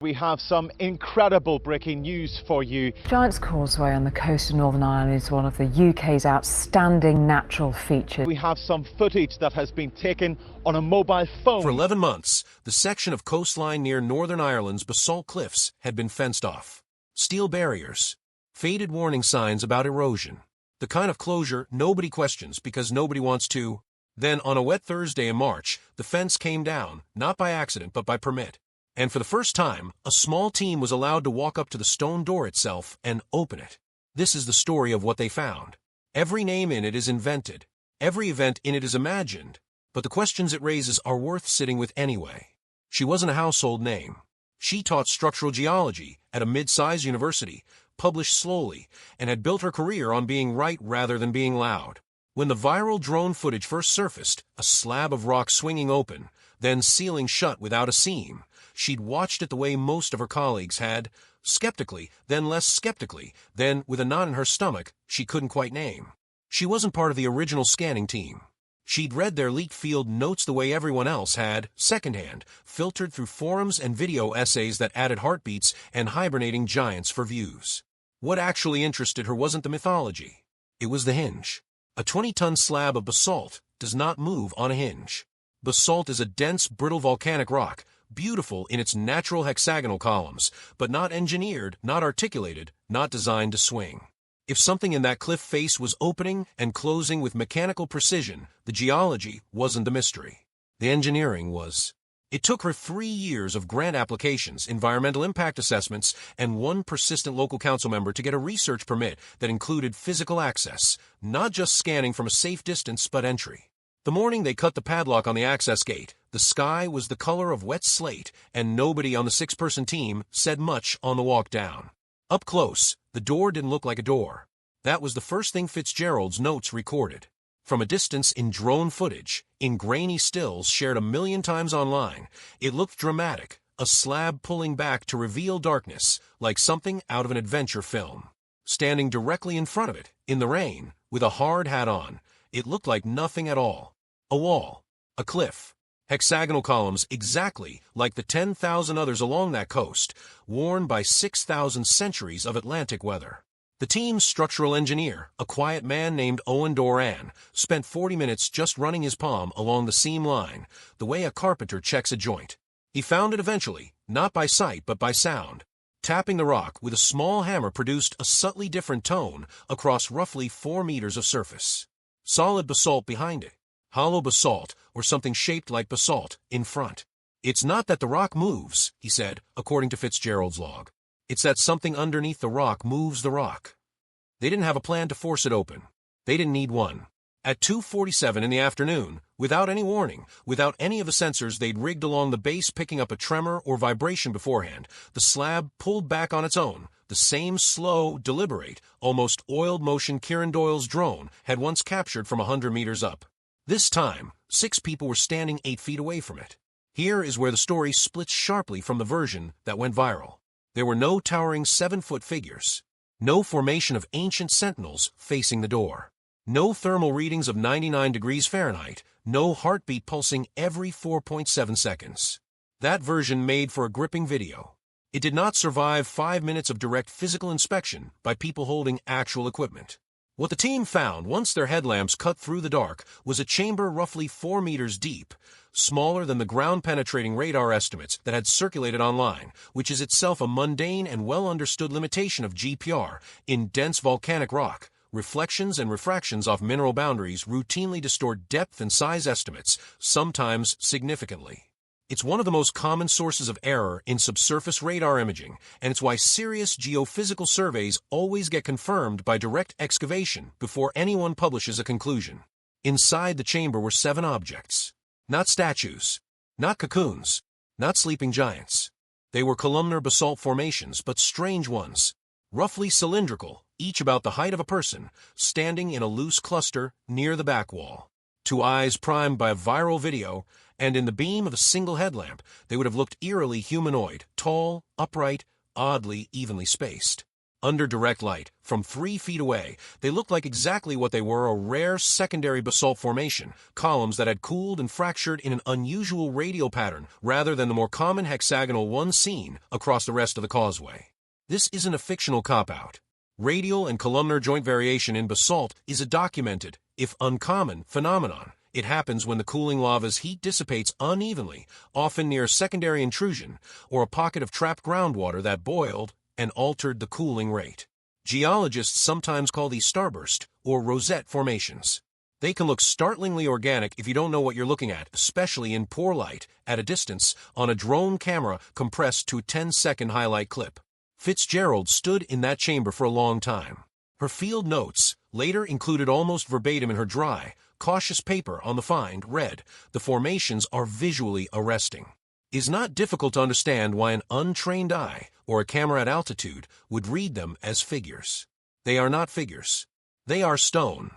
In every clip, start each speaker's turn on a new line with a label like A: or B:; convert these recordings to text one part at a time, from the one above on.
A: We have some incredible breaking news for you.
B: Giant's Causeway on the coast of Northern Ireland is one of the UK's outstanding natural features.
A: We have some footage that has been taken on a mobile phone.
C: For 11 months, the section of coastline near Northern Ireland's basalt cliffs had been fenced off. Steel barriers, faded warning signs about erosion. The kind of closure nobody questions because nobody wants to. Then, on a wet Thursday in March, the fence came down, not by accident but by permit. And for the first time, a small team was allowed to walk up to the stone door itself and open it. This is the story of what they found. Every name in it is invented. Every event in it is imagined. But the questions it raises are worth sitting with anyway. She wasn't a household name. She taught structural geology at a mid-sized university, published slowly, and had built her career on being right rather than being loud. When the viral drone footage first surfaced, a slab of rock swinging open, then sealing shut without a seam, she'd watched it the way most of her colleagues had, skeptically, then less skeptically, then, with a knot in her stomach, she couldn't quite name. She wasn't part of the original scanning team. She'd read their leaked field notes the way everyone else had, secondhand, filtered through forums and video essays that added heartbeats and hibernating giants for views. What actually interested her wasn't the mythology. It was the hinge. A 20-ton slab of basalt does not move on a hinge. Basalt is a dense, brittle volcanic rock, beautiful in its natural hexagonal columns, but not engineered, not articulated, not designed to swing. If something in that cliff face was opening and closing with mechanical precision, the geology wasn't the mystery. The engineering was. It took her 3 years of grant applications, environmental impact assessments, and one persistent local council member to get a research permit that included physical access, not just scanning from a safe distance, but entry. The morning they cut the padlock on the access gate, the sky was the color of wet slate, and nobody on the 6-person team said much on the walk down. Up close, the door didn't look like a door. That was the first thing Fitzgerald's notes recorded. From a distance in drone footage, in grainy stills shared 1 million times online, it looked dramatic, a slab pulling back to reveal darkness, like something out of an adventure film. Standing directly in front of it, in the rain, with a hard hat on, it looked like nothing at all. A wall. A cliff. Hexagonal columns exactly like the 10,000 others along that coast, worn by 6,000 centuries of Atlantic weather. The team's structural engineer, a quiet man named Owen Doran, spent 40 minutes just running his palm along the seam line, the way a carpenter checks a joint. He found it eventually, not by sight but by sound. Tapping the rock with a small hammer produced a subtly different tone across roughly 4 meters of surface. Solid basalt behind it. Hollow basalt, or something shaped like basalt, in front. It's not that the rock moves, he said, according to Fitzgerald's log. It's that something underneath the rock moves the rock. They didn't have a plan to force it open. They didn't need one. At 2:47 in the afternoon, without any warning, without any of the sensors they'd rigged along the base picking up a tremor or vibration beforehand, the slab pulled back on its own, the same slow, deliberate, almost oiled motion Kieran Doyle's drone had once captured from 100 meters up. This time, 6 people were standing 8 feet away from it. Here is where the story splits sharply from the version that went viral. There were no towering 7-foot figures. No formation of ancient sentinels facing the door. No thermal readings of 99 degrees Fahrenheit. No heartbeat pulsing every 4.7 seconds. That version made for a gripping video. It did not survive 5 minutes of direct physical inspection by people holding actual equipment. What the team found once their headlamps cut through the dark was a chamber roughly 4 meters deep, smaller than the ground-penetrating radar estimates that had circulated online, which is itself a mundane and well-understood limitation of GPR in dense volcanic rock. Reflections and refractions off mineral boundaries routinely distort depth and size estimates, sometimes significantly. It's one of the most common sources of error in subsurface radar imaging, and it's why serious geophysical surveys always get confirmed by direct excavation before anyone publishes a conclusion. Inside the chamber were 7 objects. Not statues, not cocoons, not sleeping giants. They were columnar basalt formations, but strange ones. Roughly cylindrical, each about the height of a person, standing in a loose cluster near the back wall. 2 eyes primed by a viral video, and in the beam of a single headlamp, they would have looked eerily humanoid, tall, upright, oddly evenly spaced. Under direct light, from 3 feet away, they looked like exactly what they were, a rare secondary basalt formation, columns that had cooled and fractured in an unusual radial pattern rather than the more common hexagonal one seen across the rest of the causeway. This isn't a fictional cop-out. Radial and columnar joint variation in basalt is a documented, if uncommon, phenomenon. It happens when the cooling lava's heat dissipates unevenly, often near a secondary intrusion or a pocket of trapped groundwater that boiled and altered the cooling rate. Geologists sometimes call these starburst or rosette formations. They can look startlingly organic if you don't know what you're looking at, especially in poor light, at a distance, on a drone camera compressed to a 10-second highlight clip. Fitzgerald stood in that chamber for a long time. Her field notes, later included almost verbatim in her dry, cautious paper on the find, read, "The formations are visually arresting." It is not difficult to understand why an untrained eye or a camera at altitude would read them as figures. They are not figures. They are stone.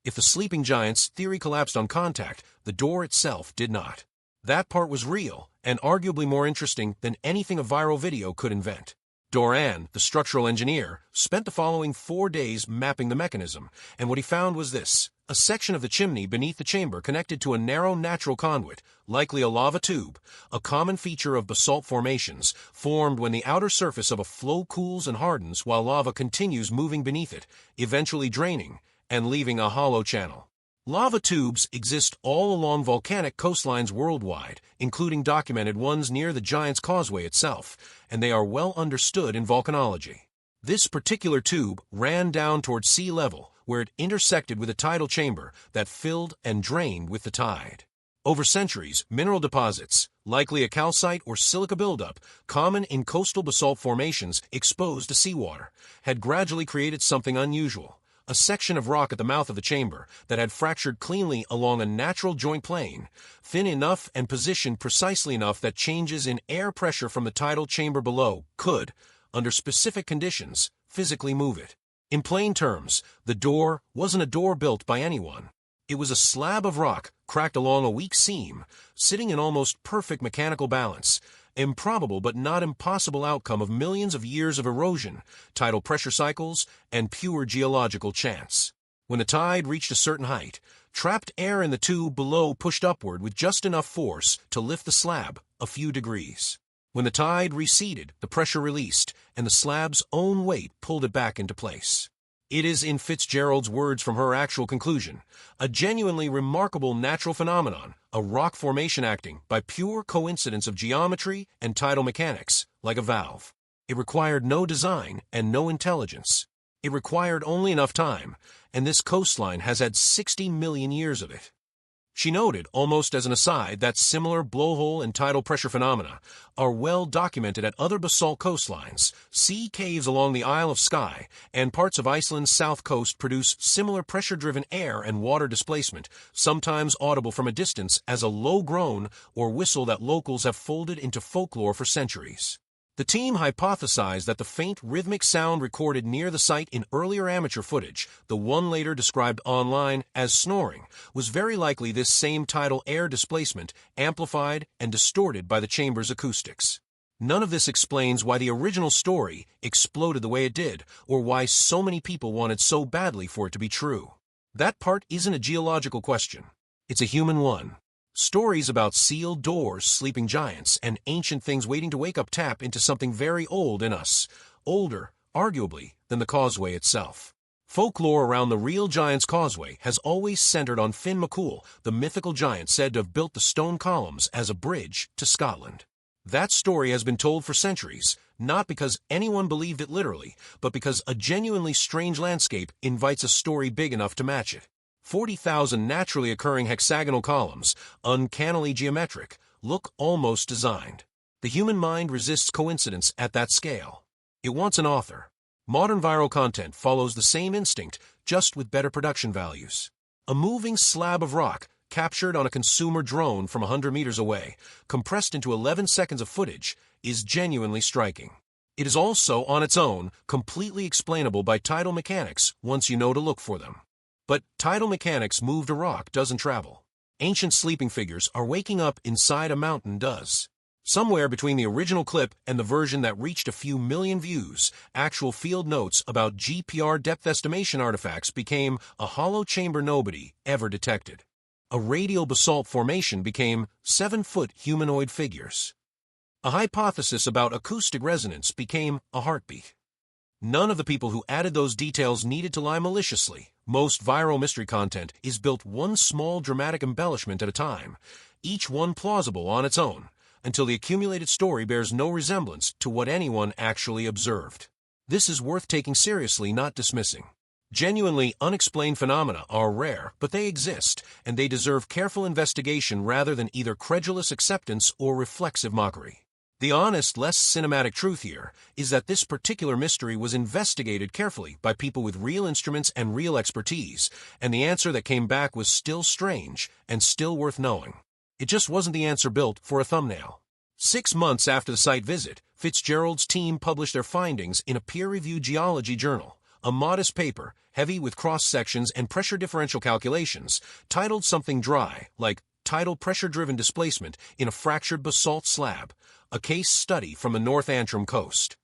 C: If the sleeping giant's theory collapsed on contact, the door itself did not. That part was real and arguably more interesting than anything a viral video could invent. Doran, the structural engineer, spent the following 4 days mapping the mechanism, and what he found was this: a section of the chimney beneath the chamber connected to a narrow natural conduit, likely a lava tube, a common feature of basalt formations, formed when the outer surface of a flow cools and hardens while lava continues moving beneath it, eventually draining and leaving a hollow channel. Lava tubes exist all along volcanic coastlines worldwide, including documented ones near the Giant's Causeway itself, and they are well understood in volcanology. This particular tube ran down toward sea level, where it intersected with a tidal chamber that filled and drained with the tide. Over centuries, mineral deposits, likely a calcite or silica buildup, common in coastal basalt formations exposed to seawater, had gradually created something unusual. A section of rock at the mouth of the chamber that had fractured cleanly along a natural joint plane, thin enough and positioned precisely enough that changes in air pressure from the tidal chamber below could, under specific conditions, physically move it. In plain terms, the door wasn't a door built by anyone. It was a slab of rock cracked along a weak seam, sitting in almost perfect mechanical balance. Improbable but not impossible outcome of millions of years of erosion, tidal pressure cycles, and pure geological chance. When the tide reached a certain height, trapped air in the tube below pushed upward with just enough force to lift the slab a few degrees. When the tide receded, the pressure released, and the slab's own weight pulled it back into place. It is, in Fitzgerald's words from her actual conclusion, a genuinely remarkable natural phenomenon, a rock formation acting by pure coincidence of geometry and tidal mechanics, like a valve. It required no design and no intelligence. It required only enough time, and this coastline has had 60 million years of it. She noted, almost as an aside, that similar blowhole and tidal pressure phenomena are well documented at other basalt coastlines. Sea caves along the Isle of Skye and parts of Iceland's south coast produce similar pressure-driven air and water displacement, sometimes audible from a distance as a low groan or whistle that locals have folded into folklore for centuries. The team hypothesized that the faint rhythmic sound recorded near the site in earlier amateur footage, the one later described online as snoring, was very likely this same tidal air displacement amplified and distorted by the chamber's acoustics. None of this explains why the original story exploded the way it did, or why so many people wanted so badly for it to be true. That part isn't a geological question. It's a human one. Stories about sealed doors, sleeping giants, and ancient things waiting to wake up tap into something very old in us, older, arguably, than the causeway itself. Folklore around the real Giant's Causeway has always centered on Finn McCool, the mythical giant said to have built the stone columns as a bridge to Scotland. That story has been told for centuries, not because anyone believed it literally, but because a genuinely strange landscape invites a story big enough to match it. 40,000 naturally occurring hexagonal columns, uncannily geometric, look almost designed. The human mind resists coincidence at that scale. It wants an author. Modern viral content follows the same instinct, just with better production values. A moving slab of rock, captured on a consumer drone from 100 meters away, compressed into 11 seconds of footage, is genuinely striking. It is also, on its own, completely explainable by tidal mechanics once you know to look for them. But tidal mechanics moved a rock doesn't travel. Ancient sleeping figures are waking up inside a mountain does. Somewhere between the original clip and the version that reached a few million views, actual field notes about GPR depth estimation artifacts became a hollow chamber nobody ever detected. A radial basalt formation became 7-foot humanoid figures. A hypothesis about acoustic resonance became a heartbeat. None of the people who added those details needed to lie maliciously. Most viral mystery content is built one small dramatic embellishment at a time, each one plausible on its own, until the accumulated story bears no resemblance to what anyone actually observed. This is worth taking seriously, not dismissing. Genuinely unexplained phenomena are rare, but they exist, and they deserve careful investigation rather than either credulous acceptance or reflexive mockery. The honest, less cinematic truth here is that this particular mystery was investigated carefully by people with real instruments and real expertise, and the answer that came back was still strange and still worth knowing. It just wasn't the answer built for a thumbnail. 6 months after the site visit, Fitzgerald's team published their findings in a peer-reviewed geology journal, a modest paper, heavy with cross-sections and pressure differential calculations, titled something dry, like Tidal Pressure-Driven Displacement in a Fractured Basalt Slab, a case study from the North Antrim coast.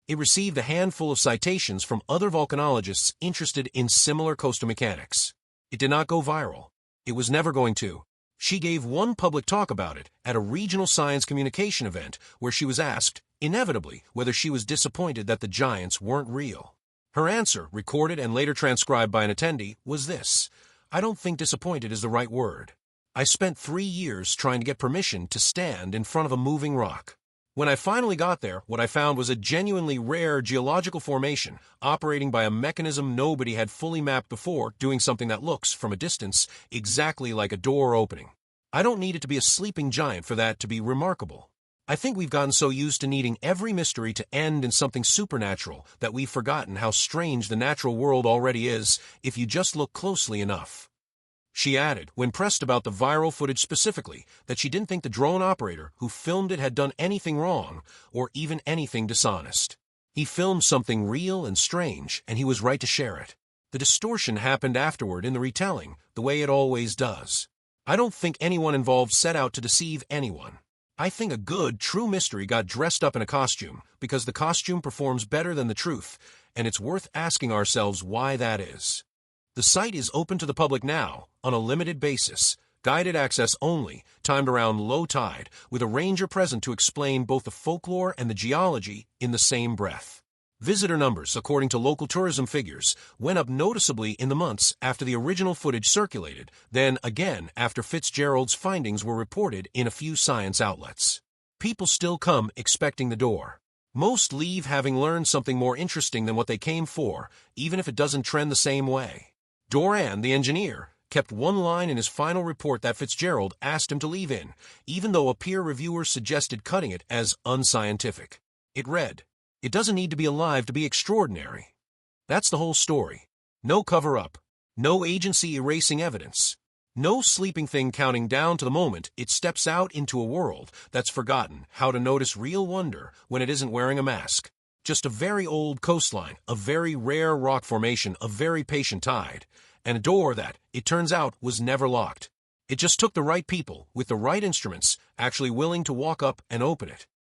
C: It received a handful of citations from other volcanologists interested in similar coastal mechanics. It did not go viral. It was never going to. She gave one public talk about it at a regional science communication event where she was asked, inevitably, whether she was disappointed that the giants weren't real. Her answer, recorded and later transcribed by an attendee, was this: "I don't think disappointed is the right word. I spent 3 years trying to get permission to stand in front of a moving rock. When I finally got there, what I found was a genuinely rare geological formation operating by a mechanism nobody had fully mapped before, doing something that looks, from a distance, exactly like a door opening. I don't need it to be a sleeping giant for that to be remarkable. I think we've gotten so used to needing every mystery to end in something supernatural that we've forgotten how strange the natural world already is if you just look closely enough." She added, when pressed about the viral footage specifically, that she didn't think the drone operator who filmed it had done anything wrong, or even anything dishonest. He filmed something real and strange, and he was right to share it. The distortion happened afterward in the retelling, the way it always does. I don't think anyone involved set out to deceive anyone. I think a good, true mystery got dressed up in a costume, because the costume performs better than the truth, and it's worth asking ourselves why that is. The site is open to the public now, on a limited basis, guided access only, timed around low tide, with a ranger present to explain both the folklore and the geology in the same breath. Visitor numbers, according to local tourism figures, went up noticeably in the months after the original footage circulated, then again after Fitzgerald's findings were reported in a few science outlets. People still come expecting the door. Most leave having learned something more interesting than what they came for, even if it doesn't trend the same way. Doran, the engineer, kept one line in his final report that Fitzgerald asked him to leave in, even though a peer reviewer suggested cutting it as unscientific. It read, "It doesn't need to be alive to be extraordinary." That's the whole story. No cover-up. No agency erasing evidence. No sleeping thing counting down to the moment it steps out into a world that's forgotten how to notice real wonder when it isn't wearing a mask. Just a very old coastline, a very rare rock formation, a very patient tide, and a door that, it turns out, was never locked. It just took the right people, with the right instruments, actually willing to walk up and open it.